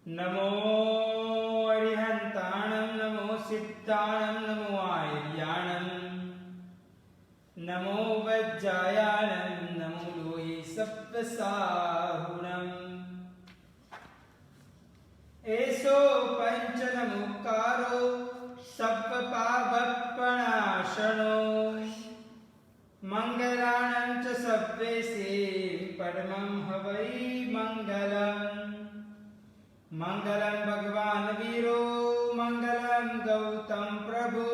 नमो अरिहन्ताणं नमो सिद्धाणं नमो आर्याणं नमो वज्रायाणं नमो लोये सप्तसाहुणम् एषो पञ्चनमुकारो सप्तपावपणाशनो मङ्गलानं च सप्तेसे परमं हवै मङ्गलम् मंगलम भगवान वीरो मंगलम गौतम प्रभु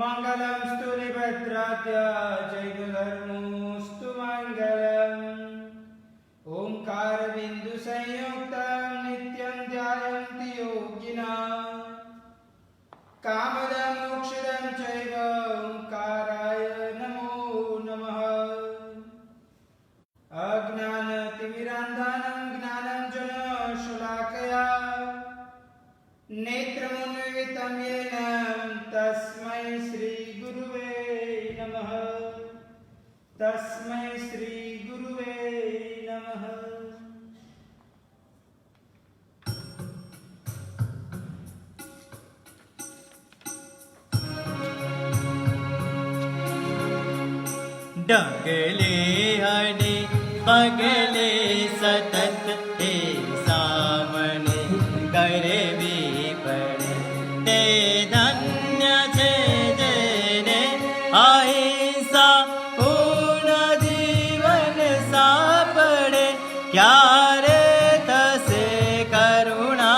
मंगलम स्तु निभद्रात्या जैन धर्मोस्तु मंगलम ओंकार बिंदु संयुक्तं नित्यं ध्यायन्ति योगिनः कामदं मोक्षदं चैव ओंकाराय नमो नमः अज्ञानतिमिरान्धानं ज्ञानञ्जन शलाकया नेत्रमुन्मिलितं येन तस्मै श्रीगुरुवे नमः तस्मै श्रीगुरुवे नमः। डगले हने पगले सतत हे सामने करे विपणे ते धन्य छे जेने अहिंसा पूर्ण जीवन सापडे क्यारे थसे करुणा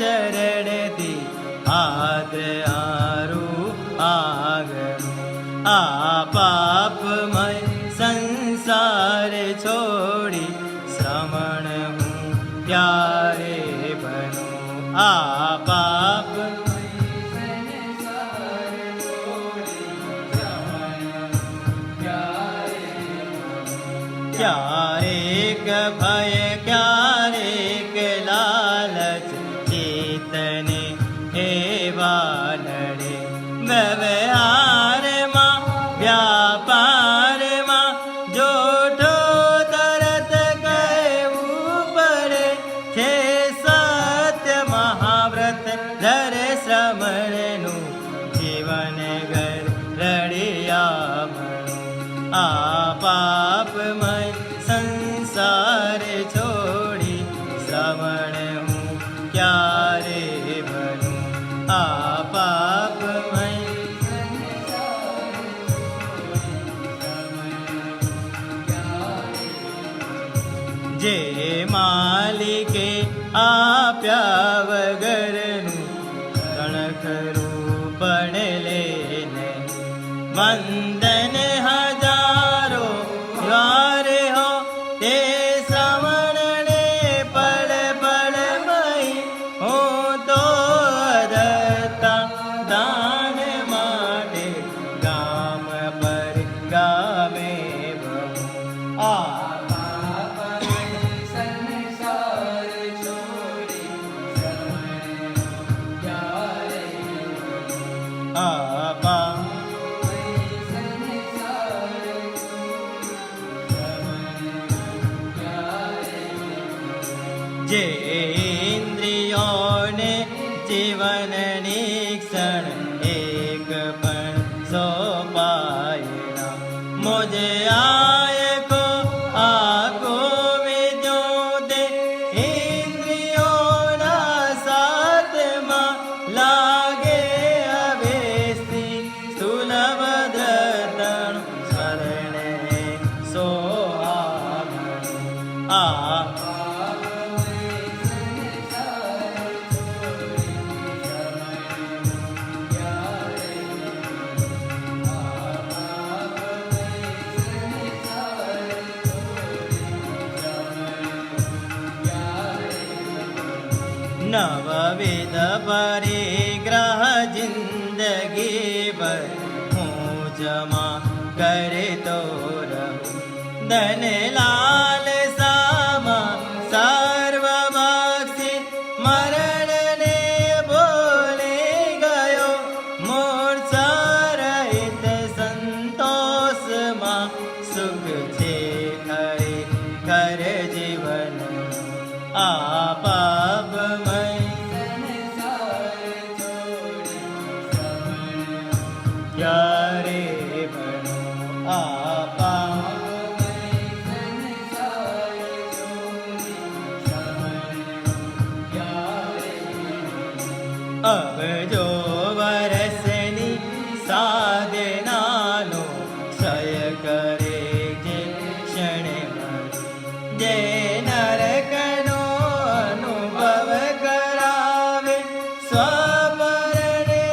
जरड़ती आद्र आरु आगणु आ पापमय संसार छोड़ी श्रमण हूँ प्यारे बनूं आ पापमय संसार छोड़ी श्रमण हूँ प्यारे बनूं क्यारेक भय क्यारेक लालच चेतने एवा लड़े व्यवहार व्यापार मां जोठो तरत कहવું પડે છે સત્ય મહાવ્રત ધરે શ્રમણનું જીવન ઘર રળિયામણું આ પાપમય સંસાર છોડી શ્રમણ હું ક્યારે બનું આ પાપમય जे मालिके आप्या वगरनु गणकरू पड़ले वंदन हजारो द्वारे हो ते श्रवणने पड़ पड़ मई हो तो अदता दान माटे गाम पर गामे बहु आ जे इंद्रियों ने जीवन निक्षण एक पण सो पायना मुझे आय को आको विद्यो दे इंद्रियों ना साथ मां लागे अवेस्ती स्थूल भद्रतण शरणे सो आ नवविध परिग्रह जिंदगी भर हूँ जमा करे तो रहूं धन लाल सामा सर्वभक्षी मरण ने बोले गयो मूर्छा रहित संतोष मां सुख छे खरे कर जीवन आपा શરણે જે નરકનો અનુભવ કરાવે સ્વમરણે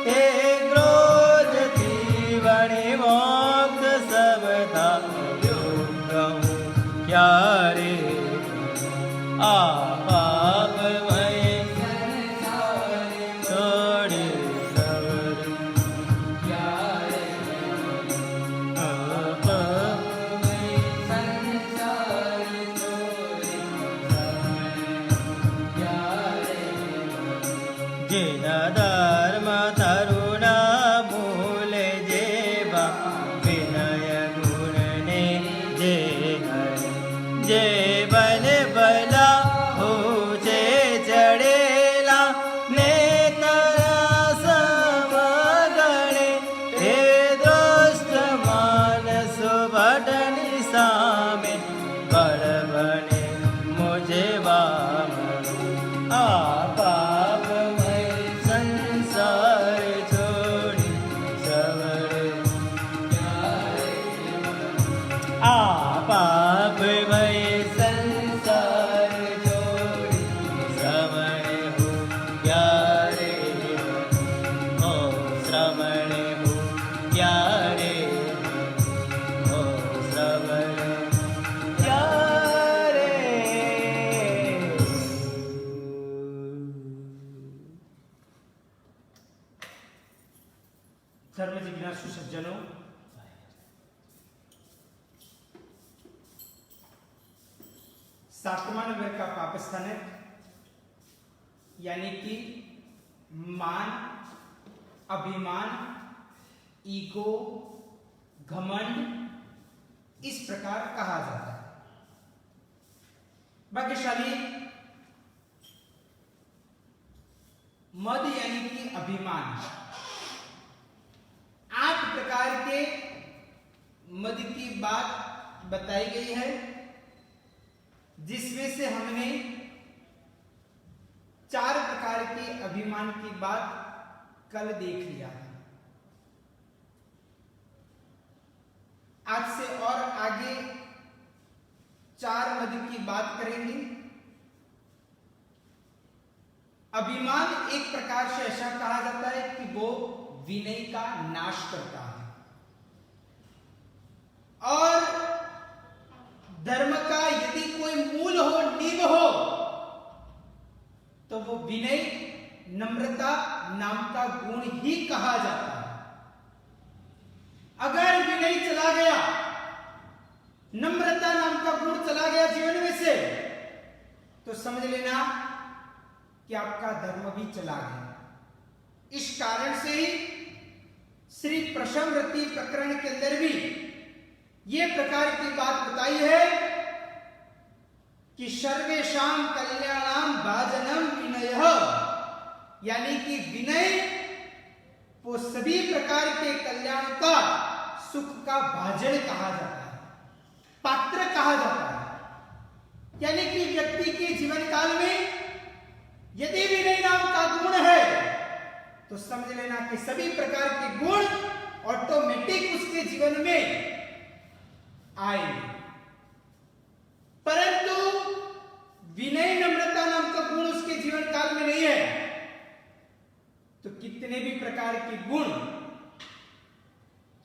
હે ક્રોધથી વણે મોક્ષ સબધા યોગ ક્યારે આ પાપમય છોડી સવર ક્યારે આ પાપમય સંસાર છોડી સવર ક્યારે જેના ધર્મ તરુણા મૂલે જેવા વિનય ગુણને જે જે બલ બલા ઊંચે ચડેલા ને તારા સમગણે હે દોસ્ત માનસ ભટની સામે બળબણે મુજે વામ આ પાપમય સંસાર છોડી સવર ક્યારે આ પાપમય સંસાર છોડી શ્રમણે હું ક્યારે હો શ્રમણે હું ક્યારે હો શ્રમણે ક્યારે धर्म जिज्ञासु सज्जनों, सातवां नंबर का पाप स्थानक यानी कि मान, अभिमान, ईगो, घमंड इस प्रकार कहा जाता है। भाग्यशाली मद यानी कि अभिमान, 8 प्रकार के मद की बात बताई गई है, जिसमें से हमने 4 प्रकार के अभिमान की बात कल देख लिया है। आज से और आगे 4 मद की बात करेंगे। अभिमान एक प्रकार से ऐसा कहा जाता है कि वो विनय का नाश करता है और धर्म का यदि कोई मूल हो, नींव हो, तो वो विनय, नम्रता नाम का गुण ही कहा जाता है। अगर विनय चला गया, नम्रता नाम का गुण चला गया जीवन में से, तो समझ लेना कि आपका धर्म भी चला गया। इस कारण से ही श्री प्रशमरति प्रकरण के अंदर भी ये प्रकार की बात बताई है कि सर्वेषां कल्याणां भाजनम विनयः, यानी कि विनय वो सभी प्रकार के कल्याण का, सुख का भाजन कहा जाता है, पात्र कहा जाता है। यानी कि व्यक्ति के जीवन काल में यदि विनय नाम का गुण है तो समझ लेना कि सभी प्रकार के गुण ऑटोमेटिक उसके जीवन में आएंगे। परंतु विनय, नम्रता नाम का गुण उसके जीवन काल में नहीं है तो कितने भी प्रकार के गुण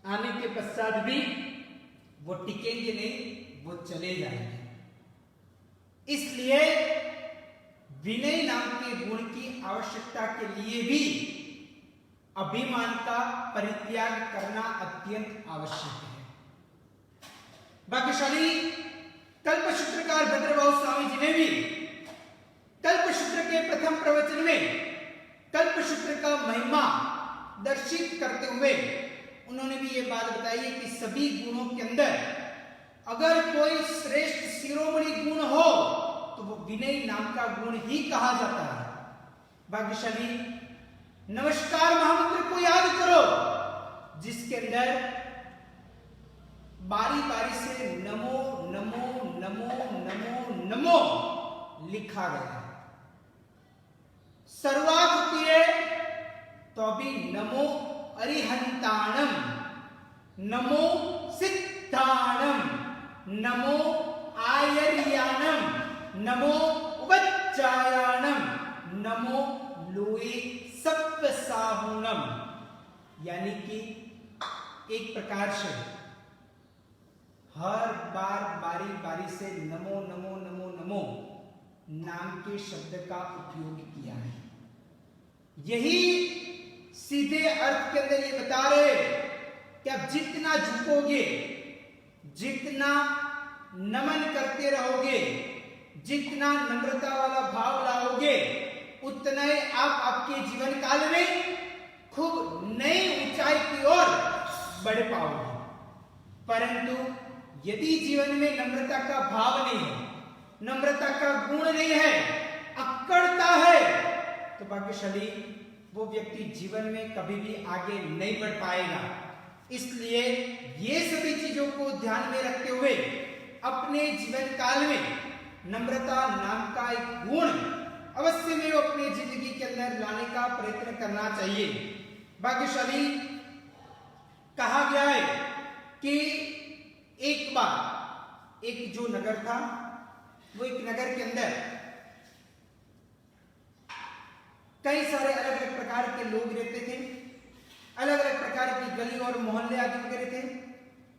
आने के पश्चात भी वो टिकेंगे नहीं, वो चले जाएंगे। इसलिए विनय नाम के गुण की आवश्यकता के लिए भी अभिमान का परित्याग करना अत्यंत आवश्यक है। भाग्यशाली कल्पसूत्रकार भद्रभाव स्वामी जी ने भी कल्पसूत्र के प्रथम प्रवचन में कल्पसूत्र का महिमा दर्शित करते हुए उन्होंने भी ये बात बताई है कि सभी गुणों के अंदर अगर कोई श्रेष्ठ शिरोमणि गुण हो तो वो विनय नाम का गुण ही कहा जाता है। भाग्यशाली नमस्कार महामंत्र को याद करो, जिसके अंदर बारी बारी से नमो नमो नमो नमो नमो लिखा गया है। शुरुआत होती है तो अभी नमो अरिहंताणम, नमो सिद्ध उत्थानम, नमो आयर्यानम, नमो उपच्चायानम, नमो लोए सप्तसाहुनम। यानी कि एक प्रकार से हर बार बारी बारी से नमो नमो नमो नमो नाम के शब्द का उपयोग किया है। यही सीधे अर्थ के अंदर ये बता रहे कि आप जितना झुकोगे, जितना नमन करते रहोगे, जितना नम्रता वाला भाव लाओगे, उतना ही आप आपके जीवन काल में खूब नई ऊंचाई की ओर बढ़ पाओगे। परंतु यदि जीवन में नम्रता का भाव नहीं है, नम्रता का गुण नहीं है, अक्कड़ता है, तो भाग्यशाली वो व्यक्ति जीवन में कभी भी आगे नहीं बढ़ पाएगा। इसलिए ये सभी चीजों को ध्यान में रखते हुए अपने जीवन काल में नम्रता नाम का एक गुण अवश्य में वो अपनी जिंदगी के अंदर लाने का प्रयत्न करना चाहिए। भाग्यशाली कहा गया है कि एक बार एक जो नगर था, वो एक नगर के अंदर कई सारे अलग अलग प्रकार के लोग रहते थे, अलग अलग प्रकार की गली और मोहल्ले आदि वगैरह थे।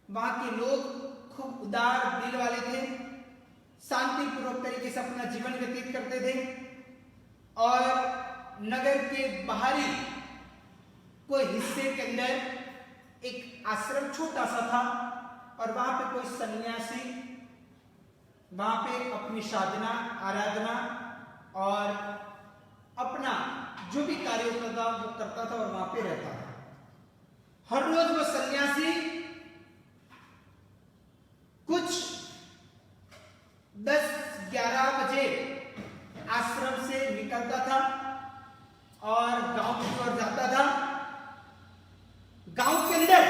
वहां के लोग खूब उदार दिल वाले थे, शांतिपूर्वक तरीके से अपना जीवन व्यतीत करते थे। और नगर के बाहरी कोई हिस्से के अंदर एक आश्रम छोटा सा था और वहां पे कोई सन्यासी वहां पे अपनी साधना, आराधना और अपना जो भी कार्य होता था वो करता था और वहां पे रहता था। हर रोज वो सन्यासी कुछ 10-11 बजे आश्रम से निकलता था और गांव की ओर जाता था। गांव के अंदर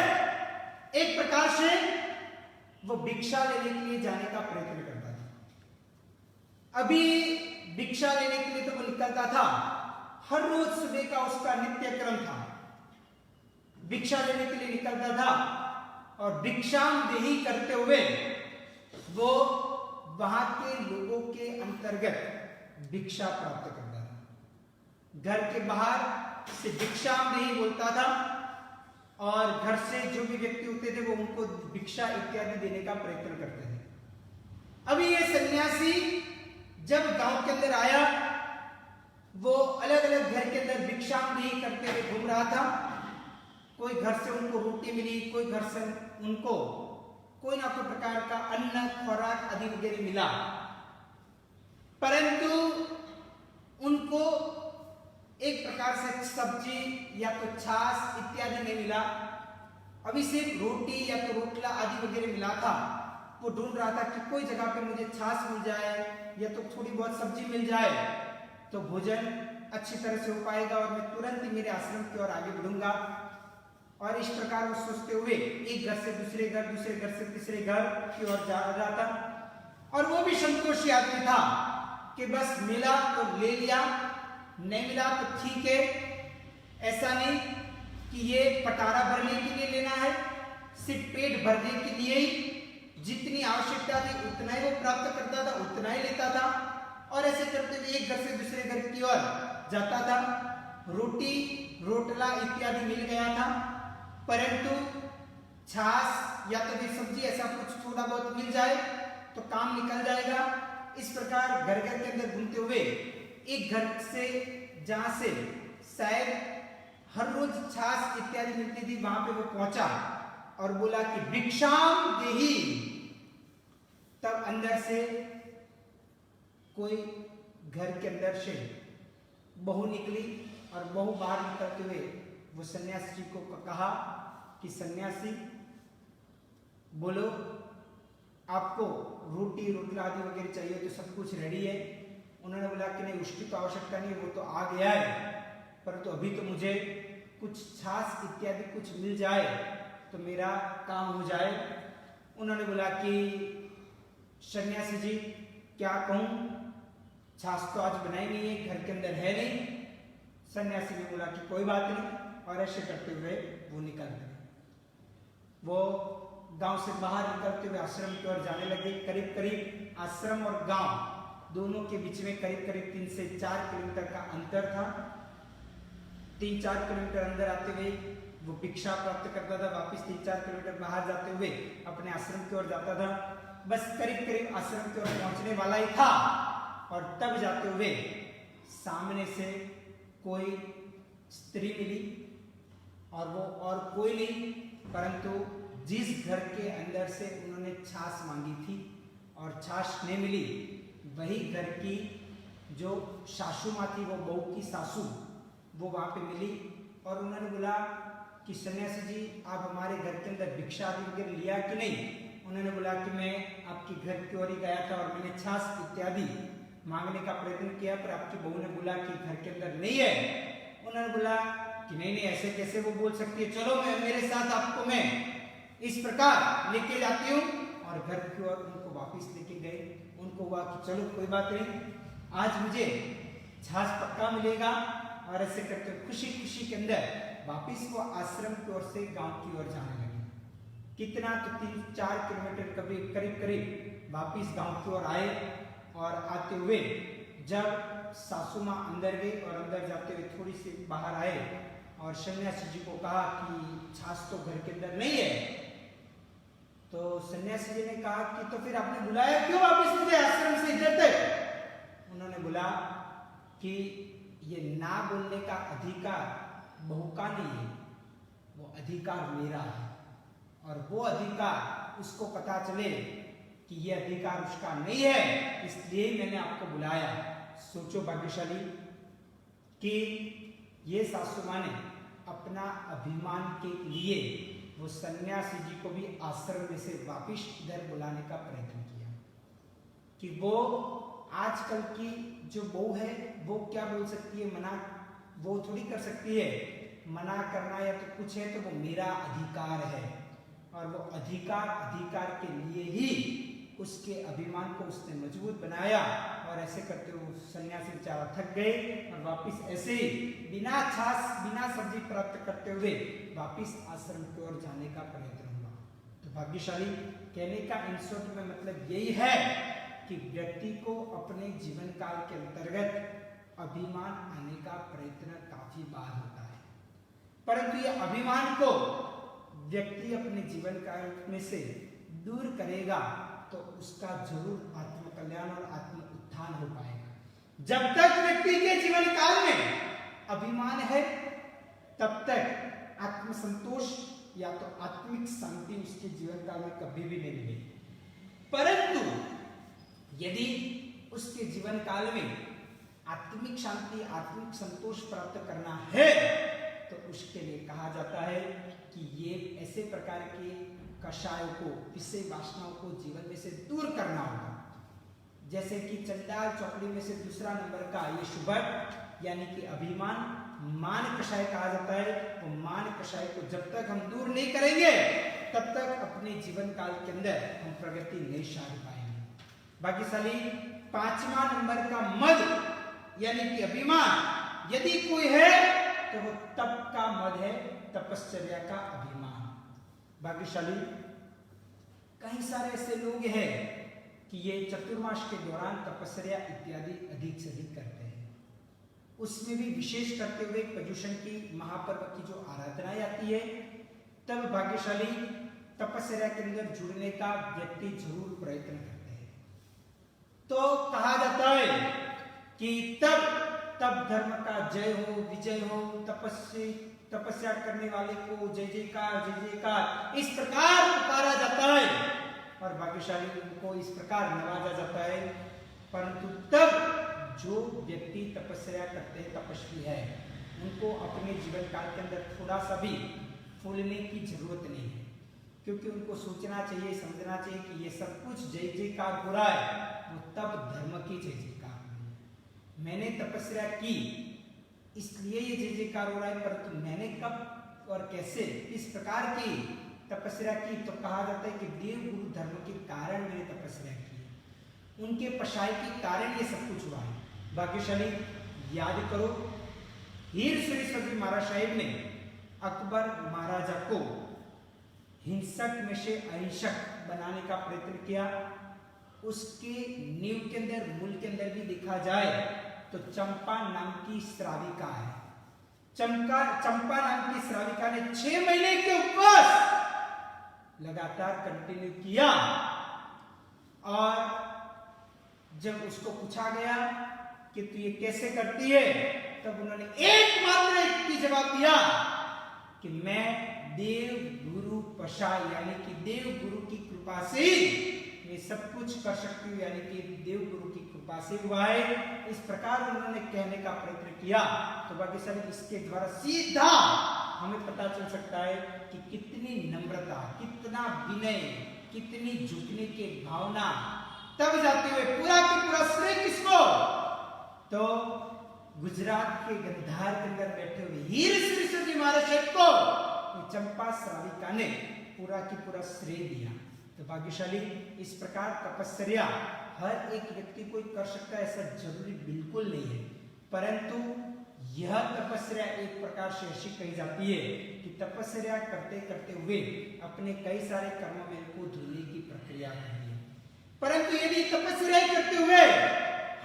एक प्रकार से वो भिक्षा लेने के लिए जाने का प्रयत्न करता था। अभी भिक्षा लेने के लिए तो वो निकलता था, हर रोज सुबह का उसका नित्य क्रम था, भिक्षा लेने के लिए निकलता था और भिक्षाम देही करते हुए वो वहां के लोगों के अंतर्गत भिक्षा प्राप्त करता था। घर के बाहर से भिक्षाम देही बोलता था और घर से जो भी व्यक्ति होते थे वो उनको भिक्षा इत्यादि देने का प्रयत्न करते थे। अभी ये सन्यासी जब गांव के अंदर आया, वो अलग अलग घर के अंदर भिक्षाम देही करते हुए घूम रहा था। कोई घर से उनको रोटी मिली, कोई घर से उनको कोई ना कोई प्रकार का अन्न, खुराक आदि वगैरह मिला, परंतु उनको एक प्रकार से सब्जी या तो छाछ इत्यादि नहीं मिला। अभी सिर्फ रोटी या तो रोटला आदि वगैरह मिला था। वो ढूंढ रहा था कि कोई जगह पे मुझे छाछ मिल जाए या तो थोड़ी बहुत सब्जी मिल जाए तो भोजन अच्छी तरह से हो पाएगा और मैं तुरंत ही मेरे आश्रम की ओर आगे बढ़ूंगा। और इस प्रकार वो सोचते हुए एक घर से दूसरे घर, दूसरे घर से तीसरे घर की ओर जा रहा था। और वो भी संतोषी आदमी था कि बस मिला तो ले लिया, नहीं मिला तो ठीक है। ऐसा नहीं कि ये पटारा भरने के लिए लेना है, सिर्फ पेट भरने के लिए ही जितनी आवश्यकता थी उतना ही वो प्राप्त करता था, उतना ही लेता था। और ऐसे करते हुए एक घर से दूसरे घर की ओर जाता था। रोटी, रोटला इत्यादि मिल गया था, परंतु छाछ या तो फिर सब्जी ऐसा कुछ थोड़ा बहुत मिल जाए तो काम निकल जाएगा। इस प्रकार घर घर के अंदर घूमते हुए एक घर से जहां से शायद हर रोज छाछ इत्यादि मिलती थी वहां पे वो पहुंचा और बोला कि भिक्षाम देही। तब अंदर से कोई घर के अंदर से बहू निकली और बहू बाहर निकलते हुए वो सन्यासी जी को कहा कि सन्यासी बोलो, आपको रोटी, रोटला आदि वगैरह चाहिए तो सब कुछ रेडी है। उन्होंने बोला कि नहीं, उसकी तो आवश्यकता नहीं, वो तो आ गया है, परंतु अभी तो मुझे कुछ छाछ इत्यादि कुछ मिल जाए तो मेरा काम हो जाए। उन्होंने बोला कि सन्यासी जी क्या कहूँ, छाछ तो आज बनाई नहीं है, घर के अंदर है नहीं। सन्यासी ने बोला कि कोई बात नहीं, और ऐसे करते हुए वो निकल गए। वो गांव से बाहर निकलते हुए आश्रम की ओर जाने लगे। करीब करीब आश्रम और गांव दोनों के बीच में करीब करीब 3 से 4 किलोमीटर का अंतर था। 3-4 किलोमीटर अंदर आते हुए वो भिक्षा प्राप्त करता था, वापस 3-4 किलोमीटर बाहर जाते हुए अपने आश्रम की ओर जाता था। बस करीब करीब आश्रम की ओर पहुंचने वाला ही था और तब जाते हुए सामने से कोई स्त्री मिली और वो और कोई नहीं परंतु जिस घर के अंदर से उन्होंने छाछ मांगी थी और छाछ नहीं मिली, वही घर की जो सासू माँ थी, वो बहू की सासू, वो वहां पे मिली और उन्होंने बोला कि सन्यासी जी आप हमारे घर के अंदर भिक्षा वगैरह लिया कि नहीं। उन्होंने बोला कि मैं आपके घर की ओर ही गया था और मैंने छाछ इत्यादि मांगने का प्रयत्न किया पर आपकी बहू ने बोला कि घर के अंदर नहीं है। उन्होंने बोला कि नहीं नहीं ऐसे कैसे वो बोल सकती है, चलो मैं मेरे साथ आपको मैं इस प्रकार लेके जाती हूँ और घर की ओर उनको वापिस लेके गए। उनको हुआ कि चलो कोई बात नहीं, आज मुझे छाछ पक्का मिलेगा और ऐसे करते खुशी खुशी के अंदर वापिस वो आश्रम की ओर से गांव की ओर जाने लगे। कितना तो 3-4 किलोमीटर कभी करीब करीब वापिस गांव की ओर आए और आते हुए जब सासू माँ अंदर गई और अंदर जाते हुए थोड़ी सी बाहर आए और सन्यासी जी को कहा कि छाछ तो घर के अंदर नहीं है। तो सन्यासी जी ने कहा कि तो फिर आपने बुलाया क्यों वापस मुझे आश्रम से इधर तक। उन्होंने बोला कि ये ना बोलने का अधिकार बहू का नहीं है, वो अधिकार मेरा है और वो अधिकार उसको पता चले कि ये अधिकार उसका नहीं है, इसलिए मैंने आपको बुलाया। सोचो भाग्यशाली कि ये सासू माँ ने अपना अभिमान के लिए वो सन्यासी जी को भी आश्रम में से वापिस इधर बुलाने का प्रयत्न किया कि वो आजकल की जो बहू है वो क्या बोल सकती है, मना वो थोड़ी कर सकती है। मना करना या तो कुछ है तो वो मेरा अधिकार है और वो अधिकार के लिए ही उसके अभिमान को उसने मजबूत बनाया और ऐसे करते हुए सन्यासी बेचारा थक गए और वापिस ऐसे ही बिना छाछ बिना सब्जी प्राप्त करते हुए वापिस आश्रम की ओर जाने का प्रयत्न हुआ। तो भाग्यशाली कहने का इन शॉर्ट में मतलब यही है कि व्यक्ति को अपने जीवन काल के अंतर्गत अभिमान आने का प्रयत्न काफी बार होता है, परंतु ये अभिमान को व्यक्ति अपने जीवन काल में से दूर करेगा तो उसका जरूर आत्मकल्याण और आत्म उत्थान हो पाएगा। जब तक व्यक्ति के जीवन काल में अभिमान है तब तक आत्मसंतोष या तो आत्मिक शांति उसके जीवन काल में कभी भी नहीं मिलेगी। परंतु यदि उसके जीवन काल में आत्मिक शांति आत्मिक संतोष प्राप्त करना है तो उसके लिए कहा जाता है कि ये ऐसे प्रकार के कषायों को, विषय वासनाओं को जीवन में से दूर करना होगा। जैसे कि चंडाल चौकड़ी में से दूसरा नंबर का ये शुभक यानी कि अभिमान मान कषाय कहा जाता है। तो मान कषाय को जब तक हम दूर नहीं करेंगे तब तक अपने जीवन काल के अंदर हम प्रगति नहीं साध पाएंगे। भाग्यशाली 5वां नंबर का मद यानी कि अभिमान यदि कोई है तो वो तप का मद है, तपश्चर्या का अभिमान। भाग्यशाली कई सारे ऐसे लोग हैं कि ये चतुर्मास के दौरान तपस्या इत्यादि अधिक से अधिक करते हैं। उसमें भी विशेष करते हुए पर्युषण की महापर्व की जो आराधना आती है तब भाग्यशाली तपस्या के अंदर जुड़ने का व्यक्ति जरूर प्रयत्न करते हैं। तो कहा जाता है कि तब धर्म का जय हो, विजय हो, तपस्या करने वाले को जय जयकार इस प्रकार पुकारा जाता है और भाग्यशाली उनको इस प्रकार नवाजा जाता है। परंतु तब जो व्यक्ति तपस्या करते हैं, तपस्वी है, उनको अपने जीवन काल के अंदर थोड़ा सा भी फूलने की जरूरत नहीं है, क्योंकि उनको सोचना चाहिए, समझना चाहिए कि ये सब कुछ जय जयकार हो रहा है वो तब धर्म की जय जयकार हो रही है। मैंने तपस्या की इसलिए ये जय जयकार हो रहा है, परंतु मैंने कब और कैसे इस प्रकार की तपस्या की तो कहा जाता है कि देव गुरु धर्म के कारण मैंने तपस्या की, उनके पशाय के कारण ये सब कुछ हुआ है। भाग्यशाली याद करो, हीर सुरेश्वर जी महाराज साहिब ने अकबर महाराजा को हिंसक में से अहिंसक बनाने का प्रयत्न किया, उसके नींव के अंदर, मूल के अंदर भी देखा जाए तो चंपा नाम की श्राविका है। चंपा नाम की श्राविका ने 6 महीने के उपवास लगातार कंटिन्यू किया, और जब उसको पूछा गया कि तू ये कैसे करती है, तब उन्होंने एकमात्र एक ही जवाब दिया कि मैं देव गुरु पशा, यानी कि देव गुरु की कृपा से मैं सब कुछ कर सकती हूँ, यानी कि देव गुरु की कृपा से हुआ है। इस प्रकार उन्होंने कहने का प्रयत्न किया। तो भाग्यशाली इसके द्वारा सीधा हमें पता चल सकता है कि कितनी नम्रता, कितना विनय, कितनी झुकने की भावना, तब जाते हुए पूरा की पूरा श्रेय किसको, तो गुजरात के गंधार के अंदर बैठे हुए हीर श्री जी महाराज को चंपा श्राविका ने पूरा की पूरा श्रेय दिया। तो भाग्यशाली इस प्रकार तपस्या हर एक व्यक्ति को कर सकता है, ऐसा जरूरी बिल्कुल नहीं है, परंतु यह तपस्या एक प्रकार से ऐसी कही जाती है कि तपस्या करते करते हुए अपने कई सारे कर्मों में को धुलने की प्रक्रिया करनी है। परंतु यदि तपस्या करते हुए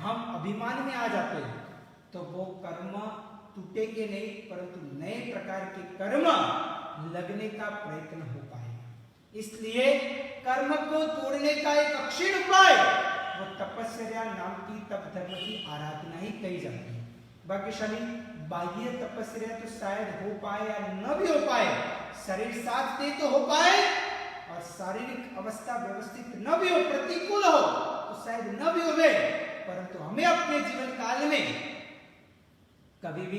हम अभिमान में आ जाते हैं तो वो कर्म टूटेंगे नहीं, परंतु नए प्रकार के कर्म लगने का प्रयत्न हो पाएगा। इसलिए कर्म को तोड़ने का एक अक्षीण उपाय वो तपस्या नाम की तप धर्म की आराधना ही कही जाती है। भाग्यशाली बाह्य तपस्या तो शायद हो पाए या न भी हो पाए, शरीर साथ दे तो हो पाए, और शारीरिक अवस्था व्यवस्थित न भी हो, प्रतिकूल हो तो शायद न भी हो, परंतु हमें अपने जीवन काल में कभी भी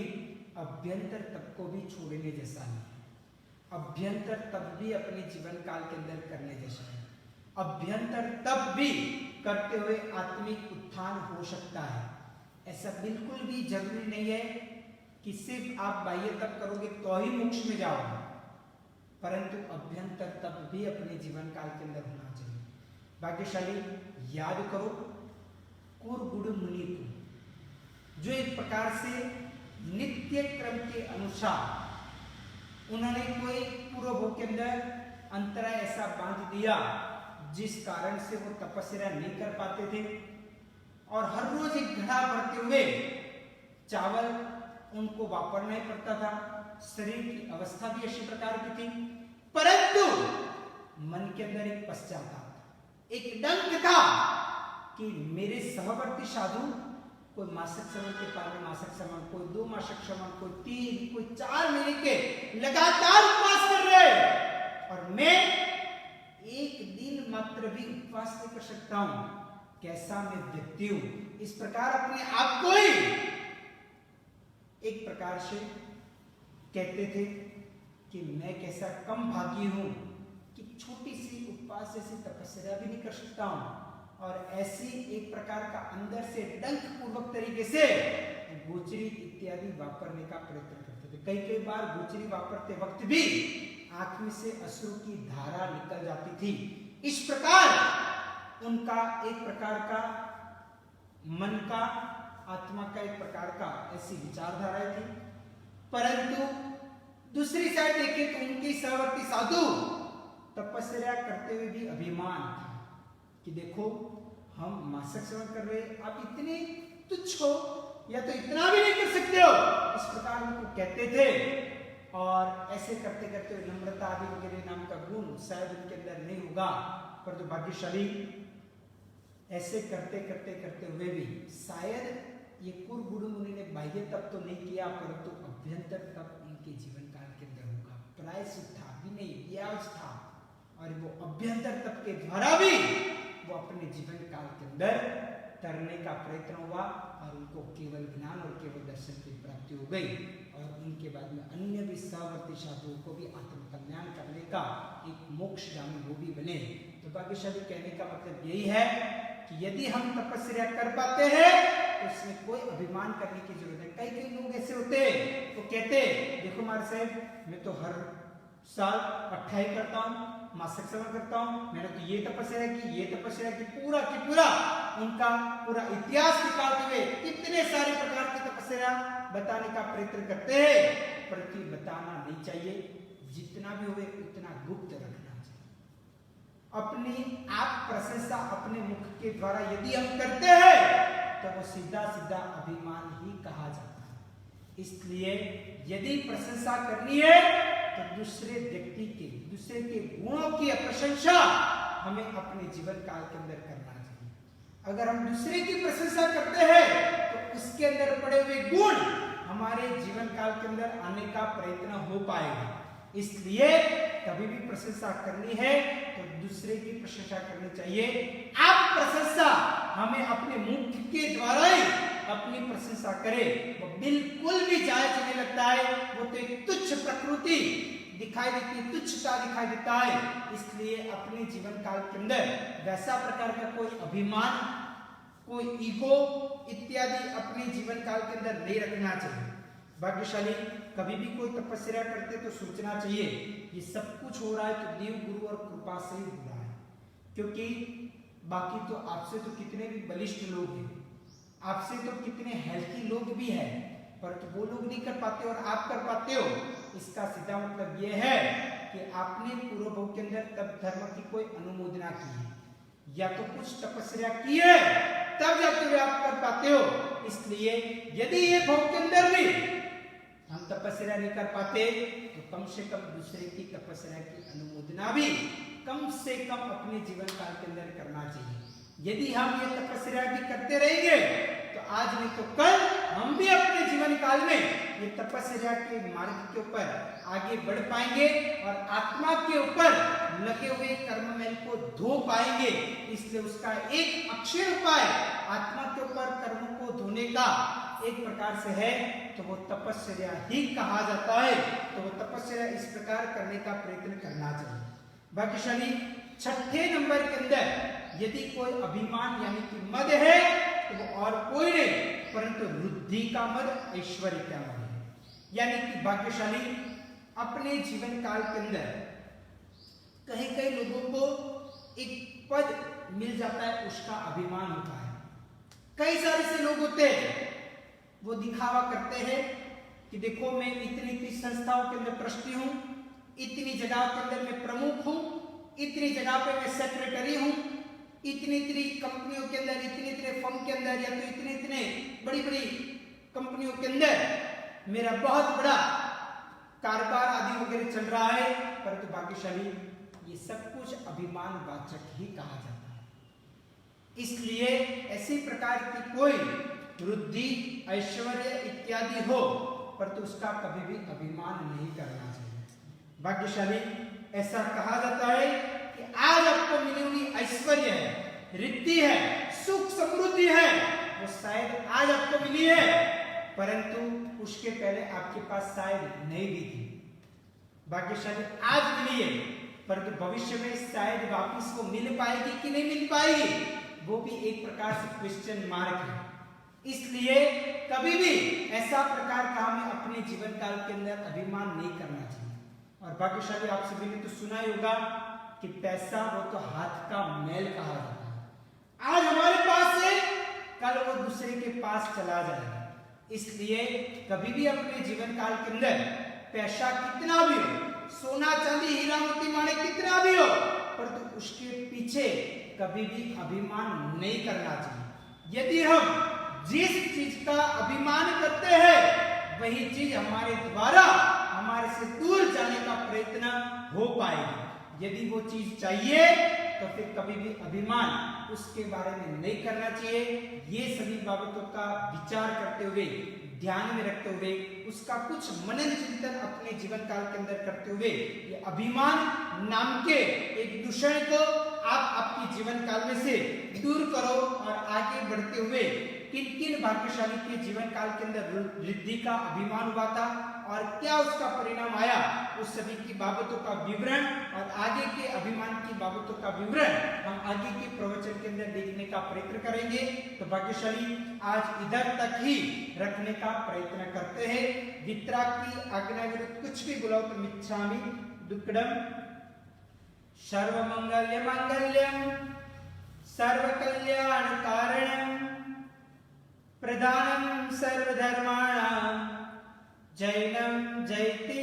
अभ्यंतर तप को भी छोड़ने जैसा नहीं है। अभ्यंतर तप भी अपने जीवन काल के अंदर करने जैसा है। अभ्यंतर तप भी करते हुए आत्मिक उत्थान हो सकता है। ऐसा बिल्कुल भी जरूरी नहीं है कि सिर्फ आप बाह्य तप करोगे तो ही मोक्ष में जाओगे, परंतु अभ्यंतर तप भी अपने जीवन काल के अंदर होना चाहिए। भाग्यशाली याद करो कुरगुड़ मुनि को, जो एक प्रकार से नित्य क्रम के अनुसार उन्होंने कोई पूर्व के अंदर अंतराय ऐसा बांध दिया जिस कारण से वो तपस्या नहीं कर पाते थे, और हर रोज एक घड़ा भरते हुए चावल उनको वापरना ही पड़ता था। शरीर की अवस्था भी ऐसी प्रकार की थी, परंतु मन के अंदर एक पश्चाताप, एक डंक था कि मेरे सहवर्ती साधु कोई मासिक श्रवण के पालन मासिक श्रवण, कोई 2 मासिक श्रवण, कोई 3, कोई 4 महीने के लगातार उपवास कर रहे, और मैं एक दिन मात्र भी उपवास नहीं कर सकता हूं। कैसा मैं व्यक्ति हूं। इस प्रकार अपने आप को ही एक प्रकार से कहते थे कि मैं कैसा कम भागी हूं कि छोटी सी उपवास जैसी तपस्या भी नहीं कर सकता हूं, और ऐसी एक प्रकार का अंदर से डंक पूर्वक तरीके से गोचरी इत्यादि वापरने का प्रयत्न करते थे। कई बार गोचरी वापरते वक्त भी आंख में से अश्रु की धारा निकल जाती थी। इस प्रकार उनका एक प्रकार का मन का, आत्मा का एक प्रकार का ऐसी विचारधाराएं थी। परंतु दूसरी साइड देखें तो उनकी सहवर्ती साधु तपस्या करते हुए भी अभिमान था कि देखो हम मासिक श्रवण कर रहे, आप इतने तुच्छ हो या तो इतना भी नहीं कर सकते हो, इस प्रकार उनको कहते थे। और ऐसे करते करते नम्रता आदि वगैरह नाम का गुण शायद उनके अंदर नहीं होगा, पर तो भाग्यशाली ऐसे करते करते करते हुए भी शायद ये कुरगुड़ मुनि ने बाह्य तप तो नहीं किया, परंतु अभ्यंतर तप इनके जीवन काल के अंदर होगा। प्रायश्चित था, विनय, ब्याज था, और वो अभ्यंतर तप के द्वारा भी वो अपने जीवन काल के अंदर तरने का प्रयत्न हुआ, और उनको केवल ज्ञान और केवल दर्शन की प्राप्ति हो गई, और उनके बाद में अन्य भी सहवर्ती साधुओं को भी आत्मकल्याण करने का एक मोक्षगामी वो भी बने। तो भाग्यशाली कहने का मतलब यही है कि यदि हम तपस्या कर पाते हैं तो उसमें कोई अभिमान करने की जरूरत है। कई लोग ऐसे होते हैं वो कहते देखो महाराज साहब, मैं तो हर साल 28 करता हूँ, मासिक श्रवण करता हूँ, मैंने तो ये तपस्या की, ये तपस्या की, पूरा की पूरा उनका पूरा इतिहास निकालते हुए कितने सारे प्रकार की तपस्या बताने का प्रयत्न करते हैं, परंतु बताना नहीं चाहिए। जितना भी हुए उतना गुप्त रखना, अपनी आप प्रशंसा अपने मुख के द्वारा यदि हम करते हैं तो वो सीधा सीधा अभिमान ही कहा जाता है। इसलिए यदि प्रशंसा करनी है तो दूसरे व्यक्ति के, दूसरे के गुणों की प्रशंसा हमें अपने जीवन काल के अंदर करना चाहिए। अगर हम दूसरे की प्रशंसा करते हैं तो उसके अंदर पड़े हुए गुण हमारे जीवन काल के अंदर आने का प्रयत्न हो पाएगा। इसलिए कभी भी प्रशंसा करनी है तो दूसरे की प्रशंसा करनी चाहिए। आप प्रशंसा हमें अपने मुख के द्वारा ही अपनी प्रशंसा करें वो बिल्कुल भी जायज नहीं लगता है। वो तो एक तुच्छ प्रकृति दिखाई देती है, तुच्छता दिखाई देता है। इसलिए अपने जीवन काल के अंदर वैसा प्रकार का कोई अभिमान, कोई ईगो इत्यादि अपने जीवन काल के अंदर नहीं रखना चाहिए। भाग्यशाली कभी भी कोई तपस्या करते तो सोचना चाहिए ये सब कुछ हो रहा है तो देव, गुरु और कृपा से ही हो रहा है, क्योंकि बाकी तो आपसे तो कितने भी बलिष्ठ लोग हैं, आपसे तो कितने हेल्थी लोग भी हैं, पर तो वो लोग नहीं कर पाते और आप कर पाते हो। इसका सीधा मतलब ये है कि आपने पूर्व भव के अंदर तप धर्म की कोई अनुमोदना की है या तो कुछ तपस्या की है तब जाते हुए आप कर पाते हो। इसलिए यदि ये भव के अंदर भी हम तपस्या नहीं कर पाते तो कम से कम दूसरे की तपस्या की अनुमोदना भी कम से कम अपने जीवन काल के अंदर करना चाहिए। यदि हम ये तपस्या भी करते रहेंगे तो आज नहीं तो कल हम भी अपने जीवन काल में ये तपस्या के मार्ग के ऊपर आगे बढ़ पाएंगे और आत्मा के ऊपर लगे हुए कर्ममेल को धो पाएंगे। इसलिए उसका एक अक्षय उपाय आत्मा के ऊपर कर्मों को धोने का एक प्रकार से है तो वो तपस्या ही कहा जाता है। तो वो तपस्या इस प्रकार करने का प्रयत्न करना चाहिए। भाग्यशाली छठे नंबर के अंदर यदि कोई अभिमान यानी कि मद है तो वो और कोई नहीं परंतु रुद्धि का मद, ऐश्वर्य का मद है। यानी कि भाग्यशाली अपने जीवन काल के अंदर कहीं कहीं लोगों को एक पद मिल जाता है, उसका अभिमान होता है। कई सारे से लोग होते हैं वो दिखावा करते हैं कि देखो मैं इतनी इतनी संस्थाओं के अंदर ट्रस्टी हूं, इतनी जगह के अंदर मैं प्रमुख हूं, इतनी जगह पे मैं सेक्रेटरी हूं, इतनी इतनी कंपनियों के अंदर, इतने इतने फर्म के अंदर या तो इतने इतने बड़ी बड़ी कंपनियों के अंदर मेरा बहुत बड़ा कारोबार आदि वगैरह चल रहा है। परंतु भाग्यशाली ये सब कुछ अभिमान वाचक ही कहा जाता है। इसलिए ऐसी प्रकार की कोई वृद्धि, ऐश्वर्य इत्यादि हो परंतु उसका कभी भी अभिमान नहीं करना चाहिए। भाग्यशाली ऐसा कहा जाता है कि आज आपको मिली हुई ऐश्वर्य है, रिद्धि है, सुख समृद्धि है, वो शायद आज आपको मिली है परंतु उसके पहले आपके पास शायद नहीं भी थी। भाग्यशाली आज मिली है परंतु भविष्य में शायद वापिस वो मिल पाएगी कि नहीं मिल पाएगी, वो भी एक प्रकार से क्वेश्चन मार्क है। इसलिए कभी भी ऐसा प्रकार का हमें अपने जीवन काल के अंदर अभिमान नहीं करना चाहिए। और भाग्यशाली आप सभी ने तो सुना ही होगा कि पैसा वो तो हाथ का मैल कहा जाता है। आज हमारे पास है कल वो दूसरे के पास चला जाएगा। इसलिए कभी भी अपने जीवन काल के अंदर पैसा कितना भी हो, सोना चांदी हीरा मोती माणिक कितना भी हो परंतु उसके पीछे कभी भी अभिमान नहीं करना चाहिए। यदि हम जिस चीज का अभिमान करते हैं वही चीज हमारे द्वारा हमारे से दूर जाने का प्रयत्न हो पाएगा। यदि वो चीज चाहिए तो फिर कभी भी अभिमान उसके बारे में नहीं करना चाहिए। ये सभी बाबतों का विचार करते हुए, ध्यान में रखते हुए, उसका कुछ मनन चिंतन अपने जीवन काल के अंदर करते हुए ये अभिमान नाम के एक दूषण को आप आपके जीवन काल में से दूर करो और आगे बढ़ते हुए किन किन भाग्यशाली के जीवन काल के अंदर रिद्धि का अभिमान हुआ था और क्या उसका परिणाम आया, उस सभी की बाबतों का विवरण और आगे के अभिमान की बाबतों का विवरण हम आगे के प्रवचन के अंदर देखने का प्रयत्न करेंगे। तो भाग्यशाली आज इधर तक ही रखने का प्रयत्न करते हैं। वितरा की आज्ञा विरुद्ध कुछ भी बोला तो मिच्छामि दुक्कडम। सर्वमंगल्य मांगल्यम सर्वकल्याण कारणम प्रधानम सर्वधर्माणां जैनम जयति